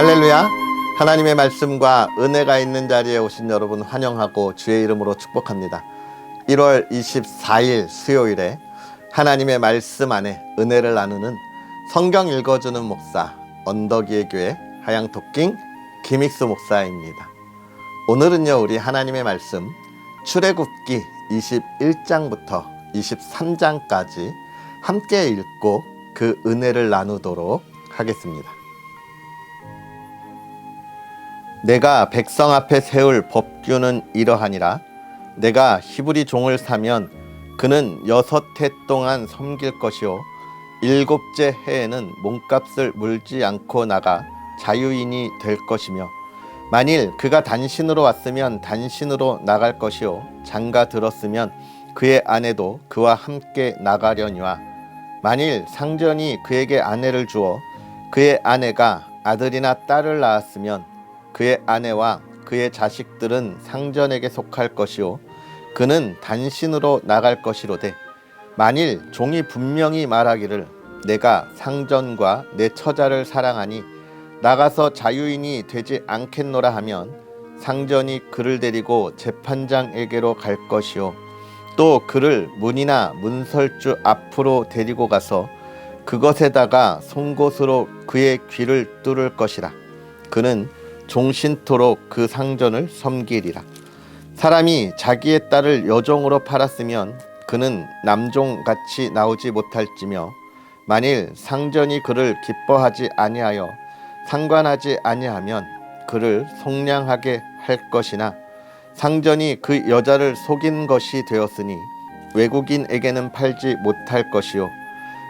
할렐루야. 하나님의 말씀과 은혜가 있는 자리에 오신 여러분 환영하고 주의 이름으로 축복합니다. 1월 24일 수요일에 하나님의 말씀 안에 은혜를 나누는 성경 읽어주는 목사 언덕이의 교회 하양토킹 김익수 목사입니다. 오늘은요, 우리 하나님의 말씀 출애굽기 21장부터 23장까지 함께 읽고 그 은혜를 나누도록 하겠습니다. 내가 백성 앞에 세울 법규는 이러하니라. 내가 히브리 종을 사면 그는 6해 동안 섬길 것이요 7째 해에는 몸값을 물지 않고 나가 자유인이 될 것이며, 만일 그가 단신으로 왔으면 단신으로 나갈 것이요 장가 들었으면 그의 아내도 그와 함께 나가려니와, 만일 상전이 그에게 아내를 주어 그의 아내가 아들이나 딸을 낳았으면 그의 아내와 그의 자식들은 상전에게 속할 것이요 그는 단신으로 나갈 것이로되, 만일 종이 분명히 말하기를 내가 상전과 내 처자를 사랑하니 나가서 자유인이 되지 않겠노라 하면 상전이 그를 데리고 재판장에게로 갈 것이요 또 그를 문이나 문설주 앞으로 데리고 가서 그것에다가 송곳으로 그의 귀를 뚫을 것이라. 그는 종신토록 그 상전을 섬기리라. 사람이 자기의 딸을 여종으로 팔았으면 그는 남종같이 나오지 못할지며, 만일 상전이 그를 기뻐하지 아니하여 상관하지 아니하면 그를 속량하게 할 것이나, 상전이 그 여자를 속인 것이 되었으니 외국인에게는 팔지 못할 것이요,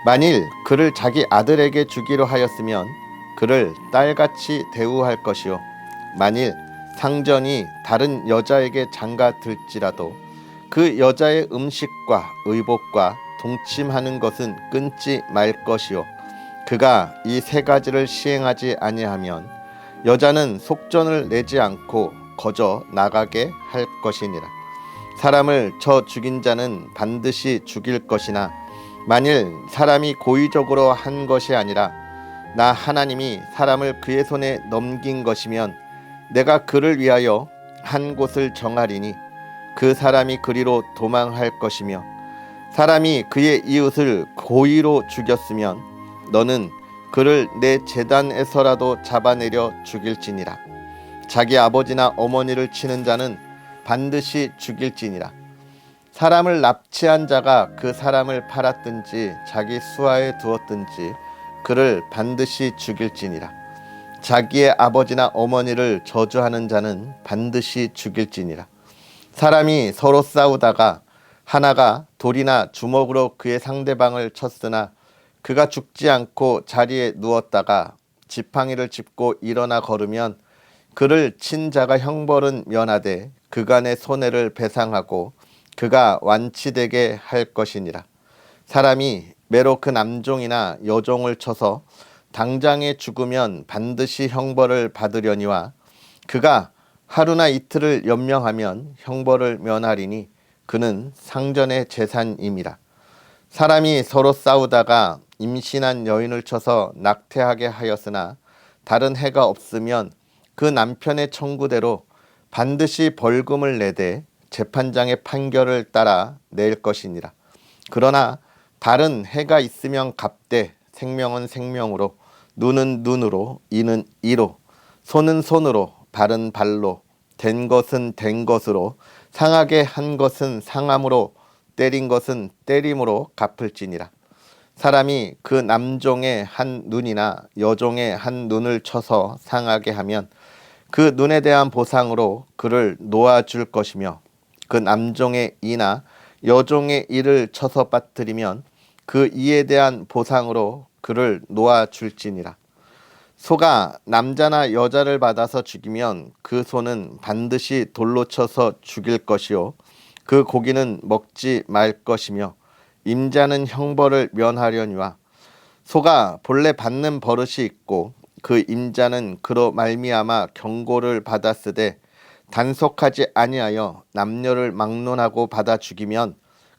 만일 그를 자기 아들에게 주기로 하였으면 그를 딸같이 대우할 것이요, 만일 상전이 다른 여자에게 장가 들지라도 그 여자의 음식과 의복과 동침하는 것은 끊지 말 것이요, 그가 이 3가지를 시행하지 아니하면 여자는 속전을 내지 않고 거저 나가게 할 것이니라. 사람을 쳐 죽인 자는 반드시 죽일 것이나, 만일 사람이 고의적으로 한 것이 아니라 나 하나님이 사람을 그의 손에 넘긴 것이면 내가 그를 위하여 한 곳을 정하리니 그 사람이 그리로 도망할 것이며, 사람이 그의 이웃을 고의로 죽였으면 너는 그를 내 제단에서라도 잡아내려 죽일지니라. 자기 아버지나 어머니를 치는 자는 반드시 죽일지니라. 사람을 납치한 자가 그 사람을 팔았든지 자기 수하에 두었든지 그를 반드시 죽일지니라. 자기의 아버지나 어머니를 저주하는 자는 반드시 죽일지니라. 사람이 서로 싸우다가 하나가 돌이나 주먹으로 그의 상대방을 쳤으나 그가 죽지 않고 자리에 누웠다가 지팡이를 짚고 일어나 걸으면 그를 친 자가 형벌은 면하되 그간의 손해를 배상하고 그가 완치되게 할 것이니라. 사람이 매로 그 남종이나 여종을 쳐서 당장에 죽으면 반드시 형벌을 받으려니와, 그가 하루나 이틀을 연명하면 형벌을 면하리니 그는 상전의 재산임이라. 사람이 서로 싸우다가 임신한 여인을 쳐서 낙태하게 하였으나 다른 해가 없으면 그 남편의 청구대로 반드시 벌금을 내되 재판장의 판결을 따라 낼 것이니라. 그러나 다른 해가 있으면 갚되 생명은 생명으로, 눈은 눈으로, 이는 이로, 손은 손으로, 발은 발로, 된 것은 된 것으로, 상하게 한 것은 상함으로, 때린 것은 때림으로 갚을지니라. 사람이 그 남종의 한 눈이나 여종의 한 눈을 쳐서 상하게 하면 그 눈에 대한 보상으로 그를 놓아줄 것이며, 그 남종의 이나 여종의 이를 쳐서 빠뜨리면 그 이에 대한 보상으로 그를 놓아줄지니라. 소가 남자나 여자를 받아서 죽이면 그 소는 반드시 돌로 쳐서 죽일 것이요 그 고기는 먹지 말 것이며, 임자는 형벌을 면하려니와, 소가 본래 받는 버릇이 있고 그 임자는 그로 말미암아 경고를 받았으되 단속하지 아니하여 남녀를 막론하고 받아 죽이면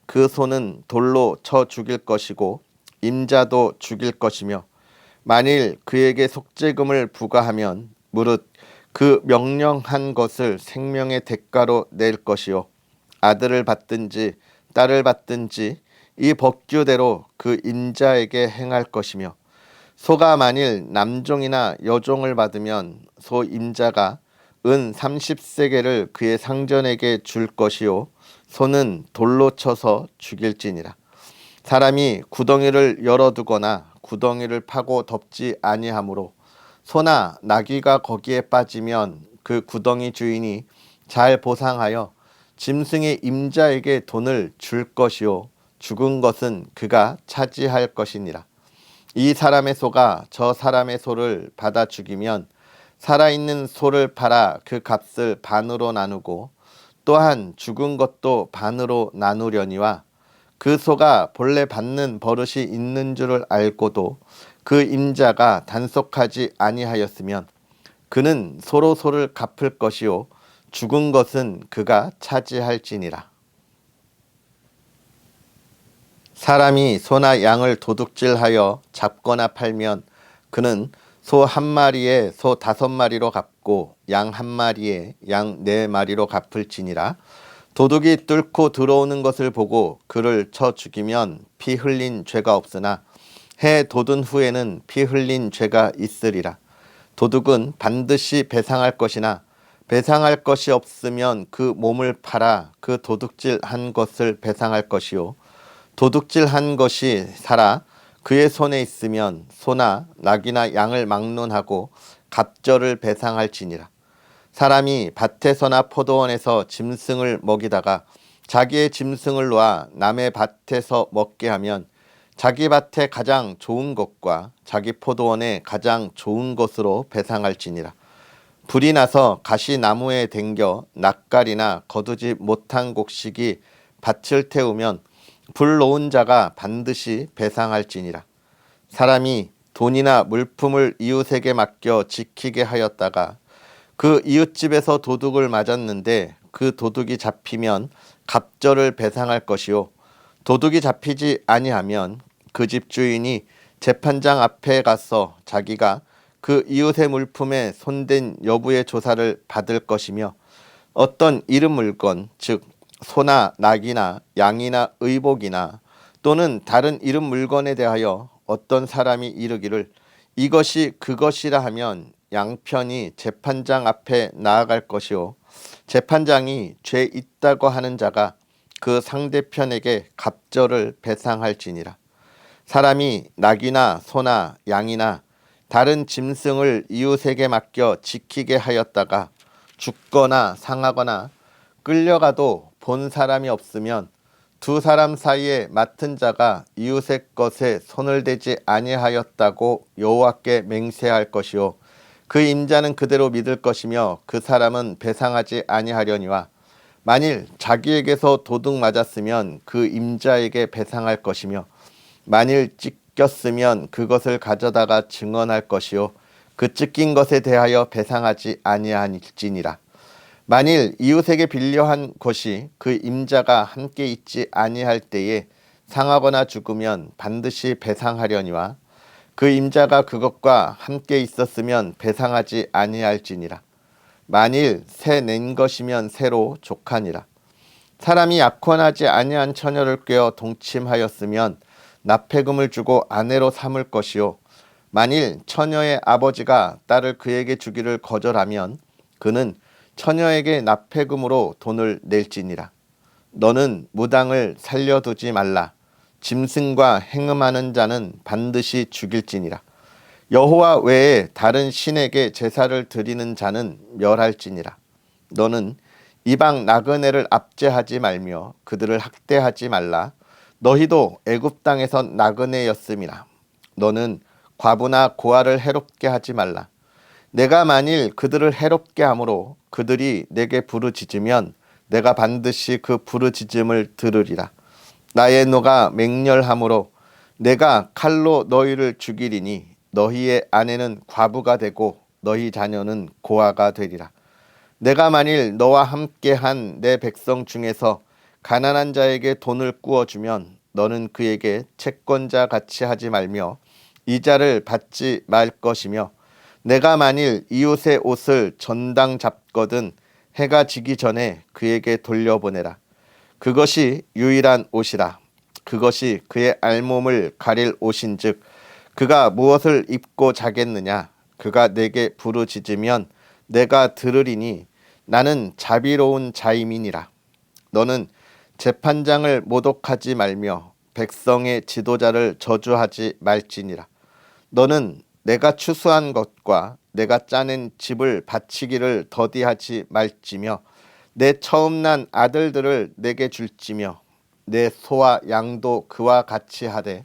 그 소는 돌로 쳐 죽일 것이고 임자도 죽일 것이며, 만일 그에게 속죄금을 부과하면 무릇 그 명령한 것을 생명의 대가로 낼 것이요 아들을 받든지 딸을 받든지 이 법규대로 그 인자에게 행할 것이며 소가 만일 남종이나 여종을 받으면 소 임자가 은 30세겔을 그의 상전에게 줄 것이요 소는 돌로 쳐서 죽일지니라. 사람이 구덩이를 열어두거나 구덩이를 파고 덮지 아니하므로 소나 나귀가 거기에 빠지면 그 구덩이 주인이 잘 보상하여 짐승의 임자에게 돈을 줄 것이요 죽은 것은 그가 차지할 것이니라. 이 사람의 소가 저 사람의 소를 받아 죽이면 살아있는 소를 팔아 그 값을 반으로 나누고 또한 죽은 것도 반으로 나누려니와 그 소가 본래 받는 버릇이 있는 줄을 알고도 그 임자가 단속하지 아니하였으면 그는 서로 소를 갚을 것이요 죽은 것은 그가 차지할지니라. 사람이 소나 양을 도둑질하여 잡거나 팔면 그는 소 한 마리에 소 5마리로 갚고 양 한 마리에 양 4마리로 갚을지니라. 도둑이 뚫고 들어오는 것을 보고 그를 쳐 죽이면 피 흘린 죄가 없으나 해 돋은 후에는 피 흘린 죄가 있으리라. 도둑은 반드시 배상할 것이나 배상할 것이 없으면 그 몸을 팔아 그 도둑질한 것을 배상할 것이요 도둑질한 것이 살아 그의 손에 있으면 소나 낙이나 양을 막론하고 갑절을 배상할지니라. 사람이 밭에서나 포도원에서 짐승을 먹이다가 자기의 짐승을 놓아 남의 밭에서 먹게 하면 자기 밭에 가장 좋은 것과 자기 포도원에 가장 좋은 것으로 배상할지니라. 불이 나서 가시나무에 댕겨 낯갈이나 거두지 못한 곡식이 밭을 태우면 불 놓은 자가 반드시 배상할지니라. 사람이 돈이나 물품을 이웃에게 맡겨 지키게 하였다가 그 이웃집에서 도둑을 맞았는데 그 도둑이 잡히면 갑절을 배상할 것이요 도둑이 잡히지 아니하면 그 집 주인이 재판장 앞에 가서 자기가 그 이웃의 물품에 손댄 여부의 조사를 받을 것이며 어떤 잃은 물건 즉 소나 낙이나 양이나 의복이나 또는 다른 잃은 물건에 대하여 어떤 사람이 이르기를 이것이 그것이라 하면 양편이 재판장 앞에 나아갈 것이요 재판장이 죄 있다고 하는 자가 그 상대편에게 갑절을 배상할지니라. 사람이 낙이나 소나 양이나 다른 짐승을 이웃에게 맡겨 지키게 하였다가 죽거나 상하거나 끌려가도 본 사람이 없으면 두 사람 사이에 맡은 자가 이웃의 것에 손을 대지 아니하였다고 여호와께 맹세할 것이요 그 임자는 그대로 믿을 것이며 그 사람은 배상하지 아니하려니와 만일 자기에게서 도둑 맞았으면 그 임자에게 배상할 것이며 만일 찢겼으면 그것을 가져다가 증언할 것이요 그 찢긴 것에 대하여 배상하지 아니할지니라. 만일 이웃에게 빌려한 것이 그 임자가 함께 있지 아니할 때에 상하거나 죽으면 반드시 배상하려니와 그 임자가 그것과 함께 있었으면 배상하지 아니할지니라. 만일 새 낸 것이면 새로 족하니라. 사람이 약혼하지 아니한 처녀를 꾀어 동침하였으면 납폐금을 주고 아내로 삼을 것이요 만일 처녀의 아버지가 딸을 그에게 주기를 거절하면 그는 처녀에게 납폐금으로 돈을 낼지니라. 너는 무당을 살려두지 말라. 짐승과 행음하는 자는 반드시 죽일지니라. 여호와 외에 다른 신에게 제사를 드리는 자는 멸할지니라. 너는 이방 나그네를 압제하지 말며 그들을 학대하지 말라. 너희도 애굽 땅에서 나그네였음이라. 너는 과부나 고아를 해롭게 하지 말라. 내가 만일 그들을 해롭게 함으로 그들이 내게 부르짖으면 내가 반드시 그 부르짖음을 들으리라. 나의 노가 맹렬함으로 내가 칼로 너희를 죽이리니 너희의 아내는 과부가 되고 너희 자녀는 고아가 되리라. 내가 만일 너와 함께한 내 백성 중에서 가난한 자에게 돈을 꾸어주면 너는 그에게 채권자 같이 하지 말며 이자를 받지 말 것이며 내가 만일 이웃의 옷을 전당 잡거든 해가 지기 전에 그에게 돌려보내라. 그것이 유일한 옷이라. 그것이 그의 알몸을 가릴 옷인즉 그가 무엇을 입고 자겠느냐. 그가 내게 부르짖으면 내가 들으리니 나는 자비로운 자임이니라. 너는 재판장을 모독하지 말며 백성의 지도자를 저주하지 말지니라. 너는 내가 추수한 것과 내가 짜낸 집을 바치기를 더디하지 말지며 내 처음 난 아들들을 내게 줄지며 내 소와 양도 그와 같이 하되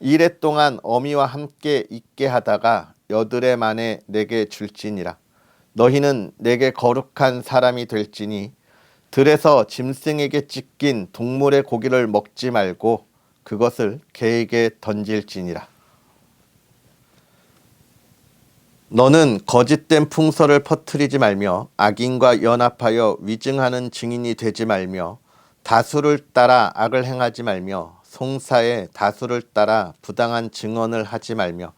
이레 동안 어미와 함께 있게 하다가 여드레 만에 내게 줄지니라. 너희는 내게 거룩한 사람이 될지니 들에서 짐승에게 찢긴 동물의 고기를 먹지 말고 그것을 개에게 던질지니라. 너는 거짓된 풍설을 퍼뜨리지 말며 악인과 연합하여 위증하는 증인이 되지 말며 다수를 따라 악을 행하지 말며 송사의 다수를 따라 부당한 증언을 하지 말며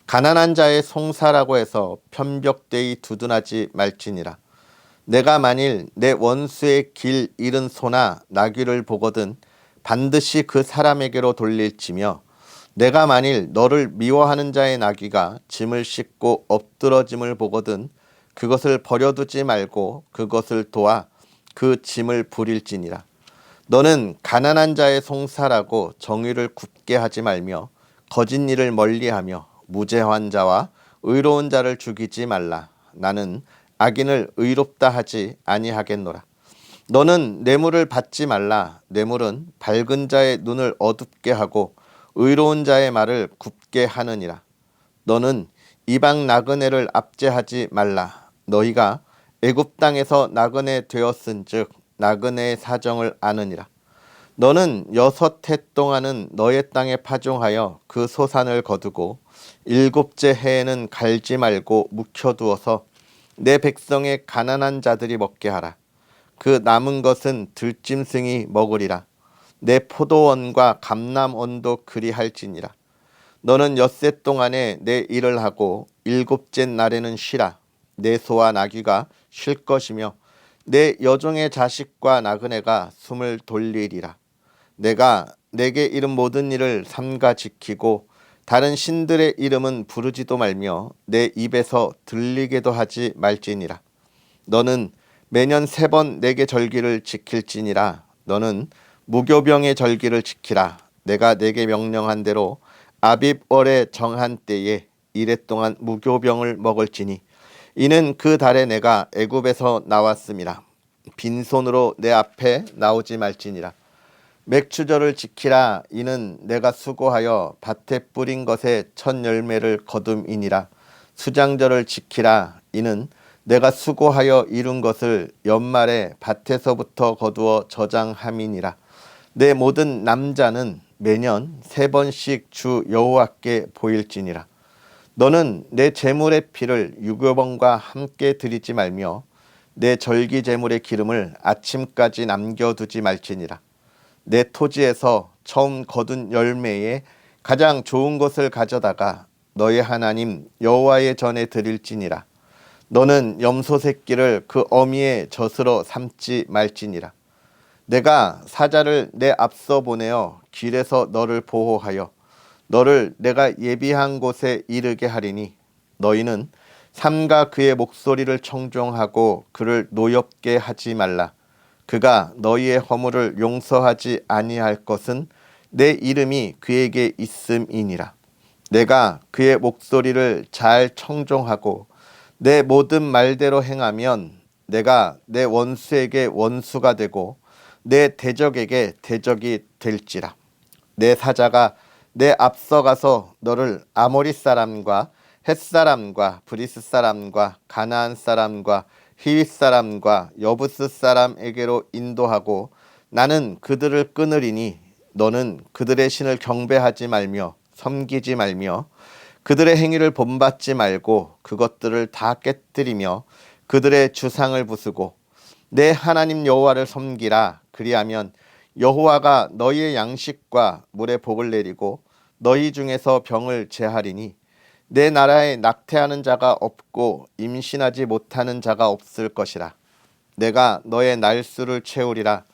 가난한 자의 송사라고 해서 편벽되이 두둔하지 말지니라. 내가 만일 내 원수의 길 잃은 소나 나귀를 보거든 반드시 그 사람에게로 돌릴지며 내가 만일 너를 미워하는 자의 나귀가 짐을 싣고 엎드러짐을 보거든 그것을 버려두지 말고 그것을 도와 그 짐을 부릴지니라. 너는 가난한 자의 송사라고 정의를 굽게 하지 말며 거짓 일을 멀리하며 무죄한 자와 의로운 자를 죽이지 말라. 나는 악인을 의롭다 하지 아니하겠노라. 너는 뇌물을 받지 말라. 뇌물은 밝은 자의 눈을 어둡게 하고 의로운 자의 말을 굽게 하느니라. 너는 이방 나그네를 압제하지 말라. 너희가 애굽 땅에서 나그네 되었은즉 나그네의 사정을 아느니라. 너는 6해 동안은 너의 땅에 파종하여 그 소산을 거두고 7째 해에는 갈지 말고 묵혀두어서 내 백성의 가난한 자들이 먹게 하라. 그 남은 것은 들짐승이 먹으리라. 내 포도원과 감람원도 그리할지니라. 너는 6해 동안에 내 일을 하고 7째 날에는 쉬라. 내 소와 나귀가 쉴 것이며 내 여종의 자식과 나그네가 숨을 돌리리라. 내가 내게 이른 모든 일을 삼가 지키고 다른 신들의 이름은 부르지도 말며 내 입에서 들리게도 하지 말지니라. 너는 매년 3번 내게 절기를 지킬지니라. 너는 무교병의 절기를 지키라. 내가 내게 명령한 대로 아빕월에 정한 때에 이레 동안 무교병을 먹을지니 이는 그 달에 내가 애굽에서 나왔음이라. 빈손으로 내 앞에 나오지 말지니라. 맥추절을 지키라. 이는 내가 수고하여 밭에 뿌린 것의 첫 열매를 거둠이니라. 수장절을 지키라. 이는 내가 수고하여 이룬 것을 연말에 밭에서부터 거두어 저장함이니라. 내 모든 남자는 매년 3번씩 주 여호와께 보일지니라. 너는 내 제물의 피를 유교범과 함께 드리지 말며 내 절기 제물의 기름을 아침까지 남겨두지 말지니라. 내 토지에서 처음 거둔 열매에 가장 좋은 것을 가져다가 너의 하나님 여호와의 전에 드릴지니라. 너는 염소 새끼를 그 어미의 젖으로 삼지 말지니라. 내가 사자를 내 앞서 보내어 길에서 너를 보호하여 너를 내가 예비한 곳에 이르게 하리니 너희는 삼가 그의 목소리를 청종하고 그를 노엽게 하지 말라. 그가 너희의 허물을 용서하지 아니할 것은 내 이름이 그에게 있음이니라. 내가 그의 목소리를 잘 청종하고 내 모든 말대로 행하면 내가 내 원수에게 원수가 되고 내 대적에게 대적이 될지라. 내 사자가 내 앞서가서 너를 아모리 사람과 헷 사람과 브리스 사람과 가나안 사람과 히윗 사람과 여부스 사람에게로 인도하고 나는 그들을 끊으리니 너는 그들의 신을 경배하지 말며 섬기지 말며 그들의 행위를 본받지 말고 그것들을 다 깨뜨리며 그들의 주상을 부수고 내 하나님 여호와를 섬기라. 그리하면 여호와가 너희의 양식과 물의 복을 내리고 너희 중에서 병을 제하리니 내 나라에 낙태하는 자가 없고 임신하지 못하는 자가 없을 것이라. 내가 너의 날수를 채우리라.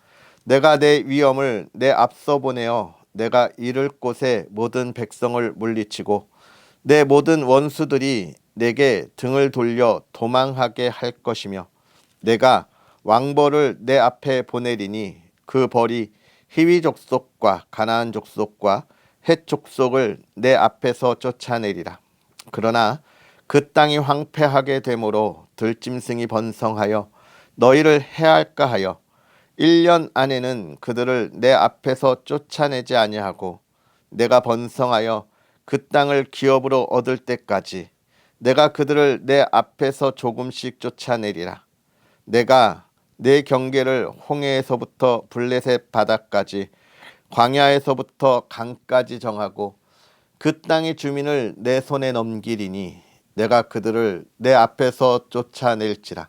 내가 내 위엄을 내 앞서 보내어 내가 이를 곳에 모든 백성을 물리치고 내 모든 원수들이 내게 등을 돌려 도망하게 할 것이며 내가 왕벌을 내 앞에 보내리니 그 벌이 히위 족속과 가나안 족속과 헷 족속을 내 앞에서 쫓아내리라. 그러나 그 땅이 황폐하게 되므로 들짐승이 번성하여 너희를 해할까 하여 1년 안에는 그들을 내 앞에서 쫓아내지 아니하고 내가 번성하여 그 땅을 기업으로 얻을 때까지 내가 그들을 내 앞에서 조금씩 쫓아내리라. 내가 내 경계를 홍해에서부터 블레셋 바다까지 광야에서부터 강까지 정하고 그 땅의 주민을 내 손에 넘기리니 내가 그들을 내 앞에서 쫓아낼지라.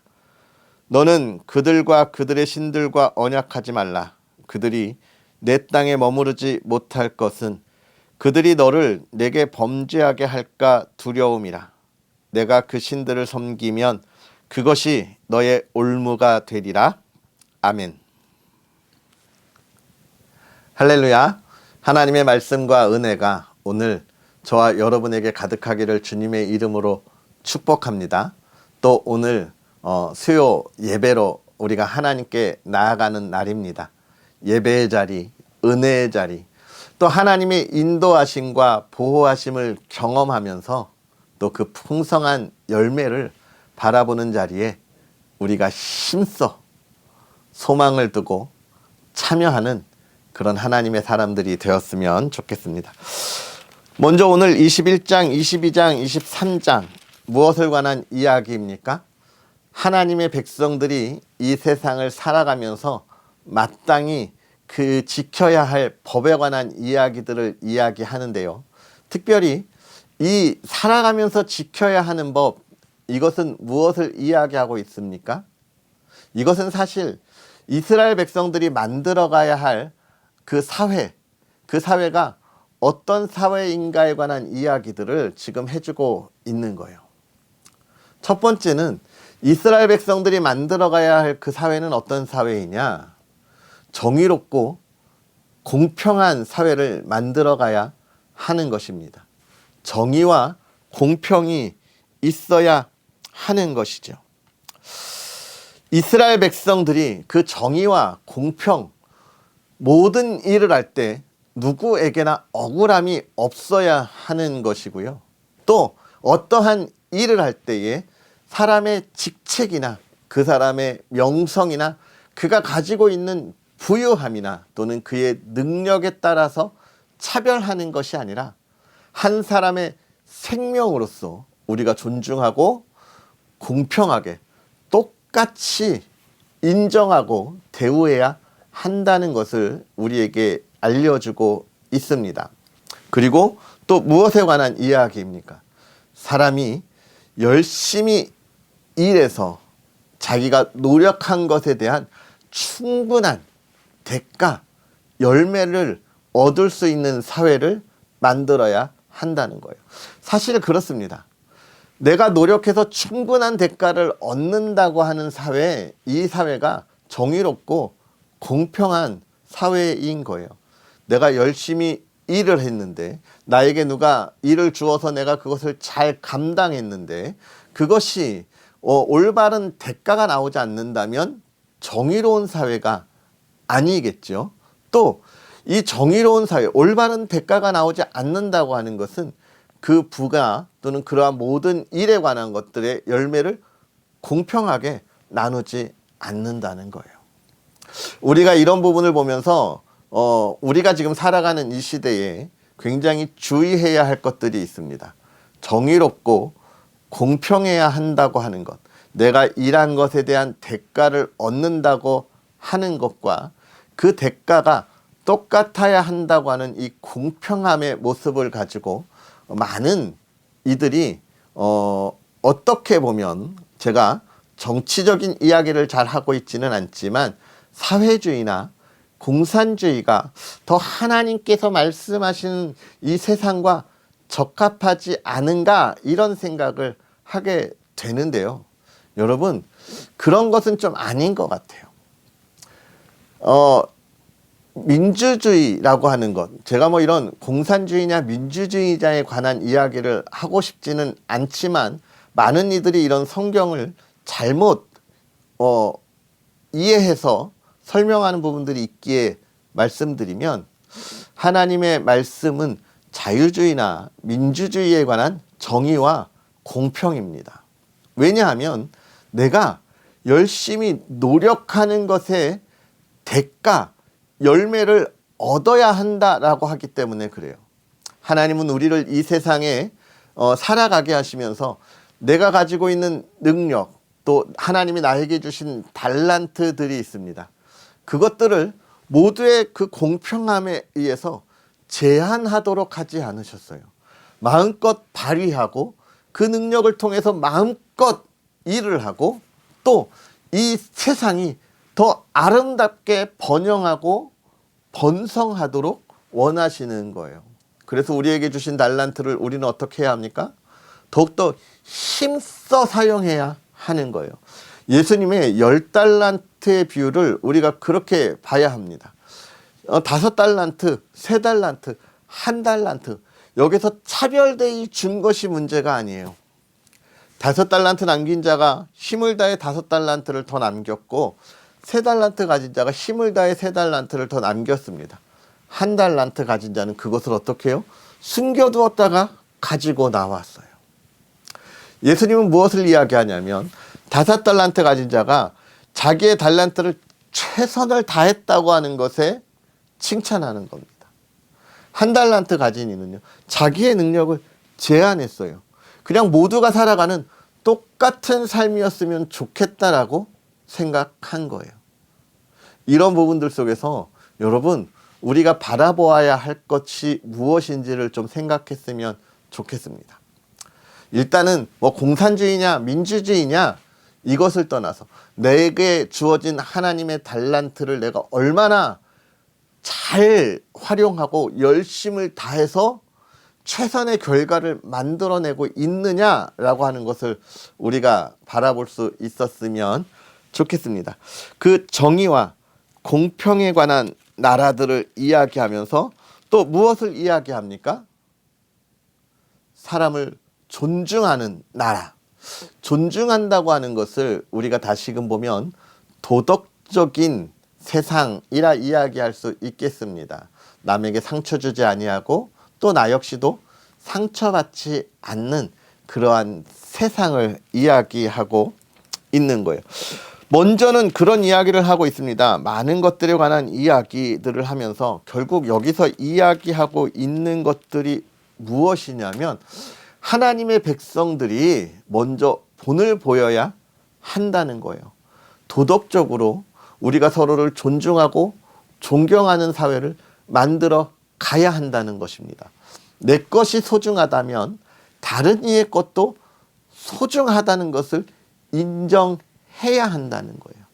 너는 그들과 그들의 신들과 언약하지 말라. 그들이 내 땅에 머무르지 못할 것은 그들이 너를 내게 범죄하게 할까 두려움이라. 내가 그 신들을 섬기면 그것이 너의 올무가 되리라. 아멘. 할렐루야. 하나님의 말씀과 은혜가 오늘 저와 여러분에게 가득하기를 주님의 이름으로 축복합니다. 또 오늘 수요 예배로 우리가 하나님께 나아가는 날입니다. 예배의 자리, 은혜의 자리, 또 하나님의 인도하심과 보호하심을 경험하면서 또 그 풍성한 열매를 바라보는 자리에 우리가 힘써 소망을 두고 참여하는 그런 하나님의 사람들이 되었으면 좋겠습니다. 먼저 오늘 21장, 22장, 23장 무엇을 관한 이야기입니까? 하나님의 백성들이 이 세상을 살아가면서 마땅히 그 지켜야 할 법에 관한 이야기들을 이야기하는데요. 특별히 이 살아가면서 지켜야 하는 법, 이것은 무엇을 이야기하고 있습니까? 이것은 사실 이스라엘 백성들이 만들어가야 할 그 사회, 그 사회가 어떤 사회인가에 관한 이야기들을 지금 해주고 있는 거예요. 첫 번째는 이스라엘 백성들이 만들어가야 할 그 사회는 어떤 사회이냐? 정의롭고 공평한 사회를 만들어가야 하는 것입니다. 정의와 공평이 있어야 하는 것이죠. 이스라엘 백성들이 그 정의와 공평, 모든 일을 할 때 누구에게나 억울함이 없어야 하는 것이고요. 또 어떠한 일을 할 때에 사람의 직책이나 그 사람의 명성이나 그가 가지고 있는 부유함이나 또는 그의 능력에 따라서 차별하는 것이 아니라 한 사람의 생명으로서 우리가 존중하고 공평하게 똑같이 인정하고 대우해야 한다는 것을 우리에게 알려주고 있습니다. 그리고 또 무엇에 관한 이야기입니까? 사람이 열심히 일해서 자기가 노력한 것에 대한 충분한 대가, 열매를 얻을 수 있는 사회를 만들어야 한다는 거예요. 사실 그렇습니다. 내가 노력해서 충분한 대가를 얻는다고 하는 사회, 이 사회가 정의롭고 공평한 사회인 거예요. 내가 열심히 일을 했는데 나에게 누가 일을 주어서 내가 그것을 잘 감당했는데 그것이 올바른 대가가 나오지 않는다면 정의로운 사회가 아니겠죠. 또 이 정의로운 사회, 올바른 대가가 나오지 않는다고 하는 것은 그 부가 또는 그러한 모든 일에 관한 것들의 열매를 공평하게 나누지 않는다는 거예요. 우리가 이런 부분을 보면서 우리가 지금 살아가는 이 시대에 굉장히 주의해야 할 것들이 있습니다. 정의롭고 공평해야 한다고 하는 것, 내가 일한 것에 대한 대가를 얻는다고 하는 것과 그 대가가 똑같아야 한다고 하는 이 공평함의 모습을 가지고 많은 이들이 어떻게 보면 제가 정치적인 이야기를 잘 하고 있지는 않지만 사회주의나 공산주의가 더 하나님께서 말씀하시는 이 세상과 적합하지 않은가 이런 생각을 하게 되는데요. 여러분, 그런 것은 좀 아닌 것 같아요. 민주주의라고 하는 것, 제가 뭐 이런 공산주의냐 민주주의자에 관한 이야기를 하고 싶지는 않지만 많은 이들이 이런 성경을 잘못 이해해서 설명하는 부분들이 있기에 말씀드리면, 하나님의 말씀은 자유주의나 민주주의에 관한 정의와 공평입니다. 왜냐하면 내가 열심히 노력하는 것에 대가, 열매를 얻어야 한다라고 하기 때문에 그래요. 하나님은 우리를 이 세상에 살아가게 하시면서 내가 가지고 있는 능력, 또 하나님이 나에게 주신 달란트들이 있습니다. 그것들을 모두의 그 공평함에 의해서 제한하도록 하지 않으셨어요. 마음껏 발휘하고 그 능력을 통해서 마음껏 일을 하고 또 이 세상이 더 아름답게 번영하고 번성하도록 원하시는 거예요. 그래서 우리에게 주신 달란트를 우리는 어떻게 해야 합니까? 더욱더 힘써 사용해야 하는 거예요. 예수님의 10달란트의 비율을 우리가 그렇게 봐야 합니다. 5달란트, 3달란트, 1달란트, 여기서 차별되이 준 것이 문제가 아니에요. 5달란트 남긴 자가 힘을 다해 5달란트를 더 남겼고, 3달란트 가진 자가 힘을 다해 3달란트를 더 남겼습니다. 1달란트 가진 자는 그것을 어떻게 해요? 숨겨두었다가 가지고 나왔어요. 예수님은 무엇을 이야기하냐면 5달란트 가진 자가 자기의 달란트를 최선을 다했다고 하는 것에 칭찬하는 겁니다. 1달란트 가진 이는요, 자기의 능력을 제한했어요. 그냥 모두가 살아가는 똑같은 삶이었으면 좋겠다라고 생각한 거예요. 이런 부분들 속에서 여러분, 우리가 바라보아야 할 것이 무엇인지를 좀 생각했으면 좋겠습니다. 일단은 뭐 공산주의냐 민주주의냐 이것을 떠나서 내게 주어진 하나님의 달란트를 내가 얼마나 잘 활용하고 열심을 다해서 최선의 결과를 만들어내고 있느냐라고 하는 것을 우리가 바라볼 수 있었으면 좋겠습니다. 그 정의와 공평에 관한 나라들을 이야기하면서 또 무엇을 이야기합니까? 사람을 존중하는 나라. 존중한다고 하는 것을 우리가 다시금 보면 도덕적인 세상이라 이야기할 수 있겠습니다. 남에게 상처 주지 아니하고 또 나 역시도 상처받지 않는 그러한 세상을 이야기하고 있는 거예요. 먼저는 그런 이야기를 하고 있습니다. 많은 것들에 관한 이야기들을 하면서 결국 여기서 이야기하고 있는 것들이 무엇이냐면, 하나님의 백성들이 먼저 본을 보여야 한다는 거예요. 도덕적으로 우리가 서로를 존중하고 존경하는 사회를 만들어 가야 한다는 것입니다. 내 것이 소중하다면 다른 이의 것도 소중하다는 것을 인정해야 한다는 거예요.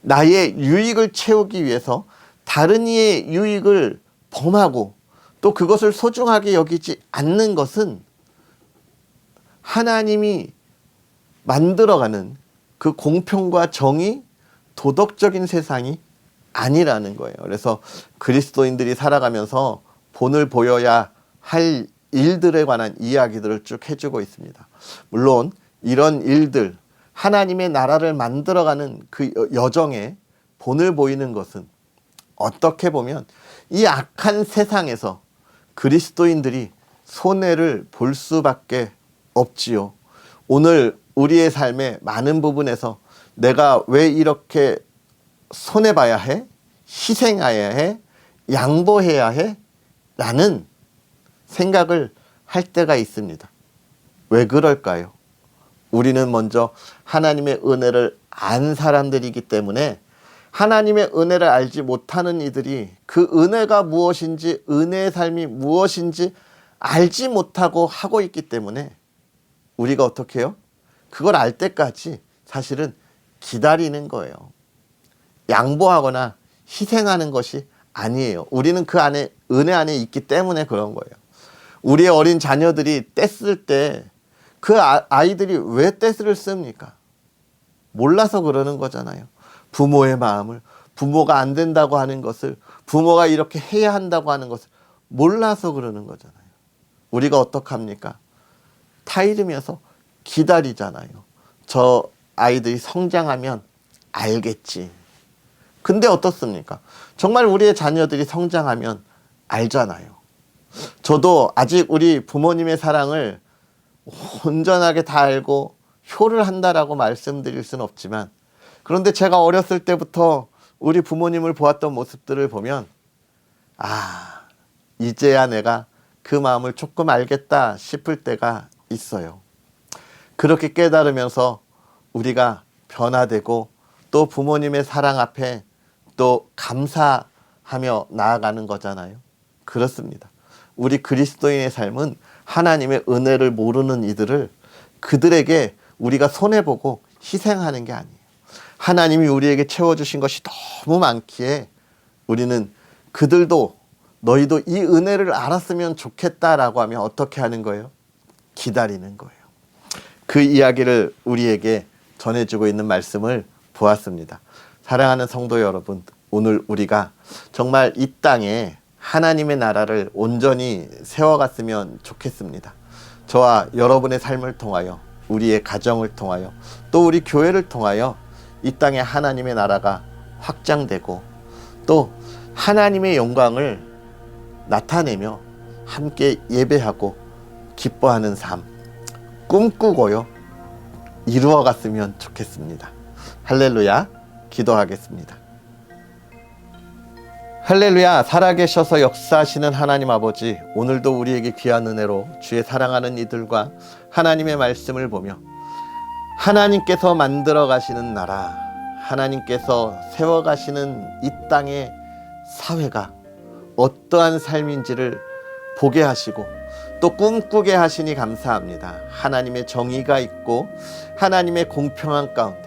나의 유익을 채우기 위해서 다른 이의 유익을 범하고 또 그것을 소중하게 여기지 않는 것은 하나님이 만들어가는 그 공평과 정의, 도덕적인 세상이 아니라는 거예요. 그래서 그리스도인들이 살아가면서 본을 보여야 할 일들에 관한 이야기들을 쭉 해주고 있습니다. 물론 이런 일들, 하나님의 나라를 만들어가는 그 여정에 본을 보이는 것은 어떻게 보면 이 악한 세상에서 그리스도인들이 손해를 볼 수밖에 없지요. 오늘 우리의 삶의 많은 부분에서 내가 왜 이렇게 손해봐야 해? 희생해야 해? 양보해야 해? 라는 생각을 할 때가 있습니다. 왜 그럴까요? 우리는 먼저 하나님의 은혜를 안 사람들이기 때문에 하나님의 은혜를 알지 못하는 이들이 그 은혜가 무엇인지, 은혜의 삶이 무엇인지 알지 못하고 하고 있기 때문에 우리가 어떻게 해요? 그걸 알 때까지 사실은 기다리는 거예요. 양보하거나 희생하는 것이 아니에요. 우리는 그 안에, 은혜 안에 있기 때문에 그런 거예요. 우리의 어린 자녀들이 떼쓸 때 그 아이들이 왜 떼쓸을 씁니까? 몰라서 그러는 거잖아요. 부모의 마음을, 부모가 안 된다고 하는 것을, 부모가 이렇게 해야 한다고 하는 것을 몰라서 그러는 거잖아요. 우리가 어떡합니까? 타이르면서 기다리잖아요. 저 아이들이 성장하면 알겠지. 근데 어떻습니까? 정말 우리의 자녀들이 성장하면 알잖아요. 저도 아직 우리 부모님의 사랑을 온전하게 다 알고 효를 한다라고 말씀드릴 수는 없지만, 그런데 제가 어렸을 때부터 우리 부모님을 보았던 모습들을 보면 이제야 내가 그 마음을 조금 알겠다 싶을 때가 있어요. 그렇게 깨달으면서 우리가 변화되고 또 부모님의 사랑 앞에 또 감사하며 나아가는 거잖아요. 그렇습니다. 우리 그리스도인의 삶은 하나님의 은혜를 모르는 이들을, 그들에게 우리가 손해보고 희생하는 게 아니에요. 하나님이 우리에게 채워주신 것이 너무 많기에 우리는 그들도, 너희도 이 은혜를 알았으면 좋겠다라고 하면 어떻게 하는 거예요? 기다리는 거예요. 그 이야기를 우리에게 전해주고 있는 말씀을 보았습니다. 사랑하는 성도 여러분, 오늘 우리가 정말 이 땅에 하나님의 나라를 온전히 세워갔으면 좋겠습니다. 저와 여러분의 삶을 통하여, 우리의 가정을 통하여, 또 우리 교회를 통하여 이 땅에 하나님의 나라가 확장되고 또 하나님의 영광을 나타내며 함께 예배하고 기뻐하는 삶 꿈꾸고요 이루어갔으면 좋겠습니다. 할렐루야. 기도하겠습니다. 할렐루야. 살아계셔서 역사하시는 하나님 아버지, 오늘도 우리에게 귀한 은혜로 주의 사랑하는 이들과 하나님의 말씀을 보며 하나님께서 만들어 가시는 나라, 하나님께서 세워 가시는 이 땅의 사회가 어떠한 삶인지를 보게 하시고 또 꿈꾸게 하시니 감사합니다. 하나님의 정의가 있고 하나님의 공평한 가운데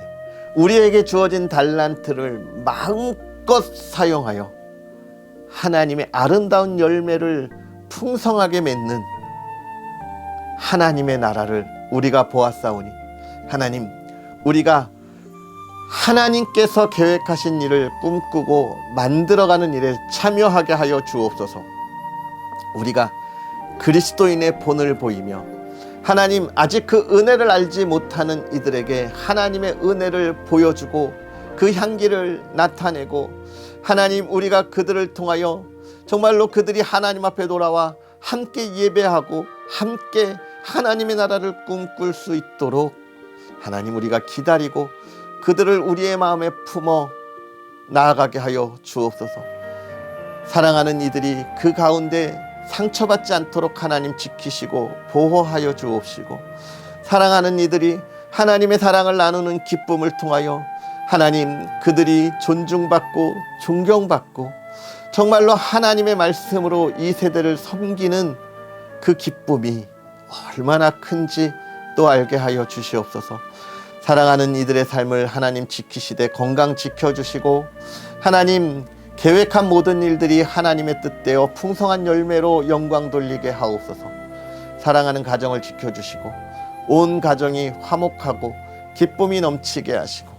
우리에게 주어진 달란트를 마음껏 사용하여 하나님의 아름다운 열매를 풍성하게 맺는 하나님의 나라를 우리가 보았사오니, 하나님, 우리가 하나님께서 계획하신 일을 꿈꾸고 만들어가는 일에 참여하게 하여 주옵소서. 우리가 그리스도인의 본을 보이며 하나님, 아직 그 은혜를 알지 못하는 이들에게 하나님의 은혜를 보여주고 그 향기를 나타내고, 하나님, 우리가 그들을 통하여 정말로 그들이 하나님 앞에 돌아와 함께 예배하고 함께 하나님의 나라를 꿈꿀 수 있도록 하나님, 우리가 기다리고 그들을 우리의 마음에 품어 나아가게 하여 주옵소서. 사랑하는 이들이 그 가운데 상처받지 않도록 하나님 지키시고 보호하여 주옵시고, 사랑하는 이들이 하나님의 사랑을 나누는 기쁨을 통하여 하나님, 그들이 존중받고 존경받고 정말로 하나님의 말씀으로 이 세대를 섬기는 그 기쁨이 얼마나 큰지 또 알게 하여 주시옵소서. 사랑하는 이들의 삶을 하나님 지키시되 건강 지켜주시고, 하나님 계획한 모든 일들이 하나님의 뜻대로 풍성한 열매로 영광 돌리게 하옵소서. 사랑하는 가정을 지켜주시고 온 가정이 화목하고 기쁨이 넘치게 하시고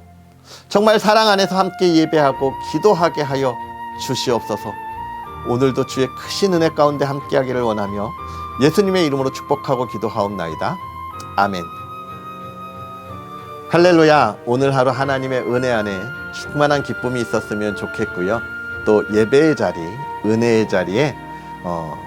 정말 사랑 안에서 함께 예배하고 기도하게 하여 주시옵소서. 오늘도 주의 크신 은혜 가운데 함께하기를 원하며 예수님의 이름으로 축복하고 기도하옵나이다. 아멘. 할렐루야. 오늘 하루 하나님의 은혜 안에 충만한 기쁨이 있었으면 좋겠고요. 또 예배의 자리, 은혜의 자리에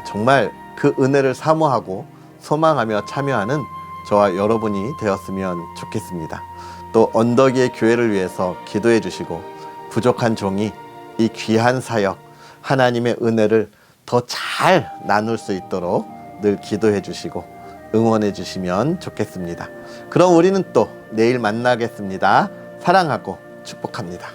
정말 그 은혜를 사모하고 소망하며 참여하는 저와 여러분이 되었으면 좋겠습니다. 또 언덕 위의 교회를 위해서 기도해 주시고 부족한 종이 이 귀한 사역, 하나님의 은혜를 더 잘 나눌 수 있도록 늘 기도해 주시고 응원해 주시면 좋겠습니다. 그럼 우리는 또 내일 만나겠습니다. 사랑하고 축복합니다.